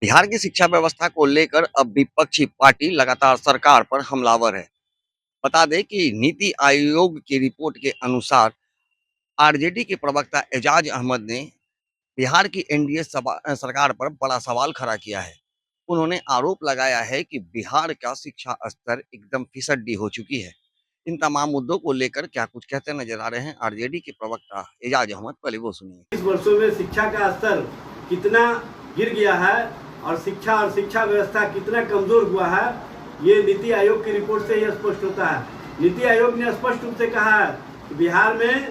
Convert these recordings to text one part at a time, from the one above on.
बिहार की शिक्षा व्यवस्था को लेकर अब विपक्षी पार्टी लगातार सरकार पर हमलावर है। बता दें कि नीति आयोग की रिपोर्ट के अनुसार आरजेडी के प्रवक्ता एजाज अहमद ने बिहार की एनडीए सरकार पर बड़ा सवाल खड़ा किया है। उन्होंने आरोप लगाया है कि बिहार का शिक्षा स्तर एकदम फिसड्डी हो चुकी है। इन तमाम मुद्दों को लेकर क्या कुछ कहते नजर आ रहे हैं आरजेडी के प्रवक्ता एजाज अहमद, पहले वो सुनिए। इस वर्षों में शिक्षा का स्तर कितना गिर गया है और शिक्षा व्यवस्था कितना कमजोर हुआ है, ये नीति आयोग की रिपोर्ट से ही स्पष्ट होता है। नीति आयोग ने स्पष्ट रूप से कहा है कि बिहार में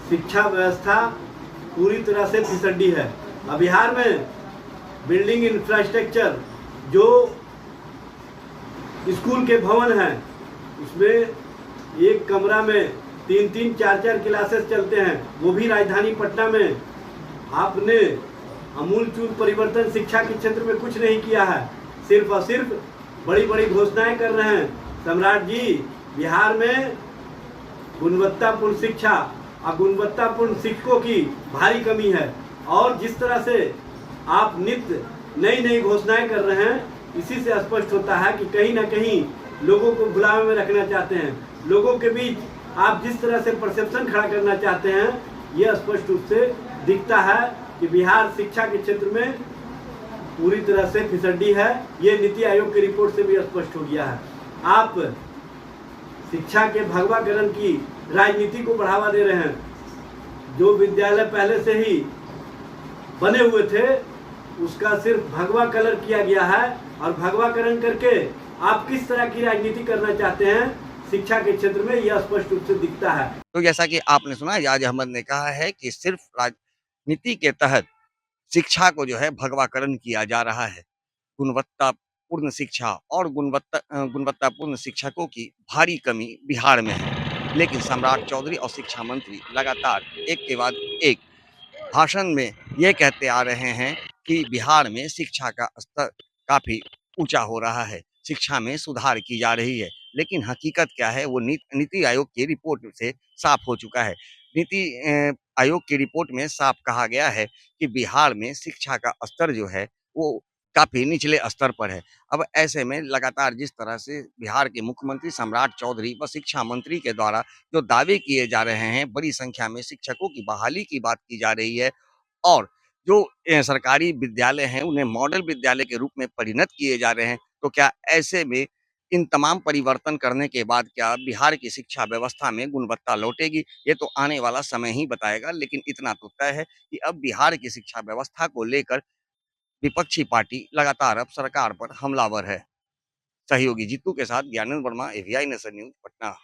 शिक्षा व्यवस्था पूरी तरह से फिसड्डी है। अब बिहार में बिल्डिंग इंफ्रास्ट्रक्चर, जो स्कूल के भवन हैं, उसमें एक कमरा में 3-3, 4-4 क्लासेस चलते हैं। वो भी राजधानी पटना में। आपने आमूलचूल परिवर्तन शिक्षा के क्षेत्र में कुछ नहीं किया है, सिर्फ और सिर्फ बड़ी बड़ी घोषणाएं कर रहे हैं। सम्राट जी, बिहार में गुणवत्तापूर्ण शिक्षा और गुणवत्तापूर्ण शिक्षकों की भारी कमी है। और जिस तरह से आप नित्य नई नई घोषणाएं कर रहे हैं, इसी से स्पष्ट होता है कि कहीं ना कहीं लोगों को गुलाम में रखना चाहते हैं। लोगों के बीच आप जिस तरह से परसेप्शन खड़ा करना चाहते हैं, यह स्पष्ट रूप से दिखता है कि बिहार शिक्षा के क्षेत्र में पूरी तरह से फिसड्डी है। ये नीति आयोग की रिपोर्ट से भी स्पष्ट हो गया है। आप शिक्षा के भगवाकरण की राजनीति को बढ़ावा दे रहे हैं। जो विद्यालय पहले से ही बने हुए थे, उसका सिर्फ भगवा कलर किया गया है। और भगवाकरण करके आप किस तरह की राजनीति करना चाहते हैं शिक्षा के क्षेत्र में, यह स्पष्ट रूप से दिखता है। तो जैसा कि आपने सुना, एजाज अहमद ने कहा है कि सिर्फ राजनीति के तहत शिक्षा को जो है भगवाकरण किया जा रहा है। गुणवत्तापूर्ण शिक्षा और गुणवत्तापूर्ण शिक्षकों की भारी कमी बिहार में है। लेकिन सम्राट चौधरी और शिक्षा मंत्री लगातार एक के बाद एक भाषण में ये कहते आ रहे हैं कि बिहार में शिक्षा का स्तर काफी ऊंचा हो रहा है, शिक्षा में सुधार की जा रही है। लेकिन हकीकत क्या है, वो नीति आयोग की रिपोर्ट से साफ हो चुका है। नीति आयोग की रिपोर्ट में साफ कहा गया है कि बिहार में शिक्षा का स्तर जो है वो काफी निचले स्तर पर है। अब ऐसे में लगातार जिस तरह से बिहार के मुख्यमंत्री सम्राट चौधरी व शिक्षा मंत्री के द्वारा जो दावे किए जा रहे हैं, बड़ी संख्या में शिक्षकों की बहाली की बात की जा रही है और जो सरकारी विद्यालय हैं उन्हें मॉडल विद्यालय के रूप में परिणत किए जा रहे हैं। तो क्या ऐसे में इन तमाम परिवर्तन करने के बाद क्या बिहार की शिक्षा व्यवस्था में गुणवत्ता लौटेगी? ये तो आने वाला समय ही बताएगा। लेकिन इतना तो तय है कि अब बिहार की शिक्षा व्यवस्था को लेकर विपक्षी पार्टी लगातार अब सरकार पर हमलावर है। सहयोगी जीतू के साथ Gyanendra Verma, AVI nation news, Patna.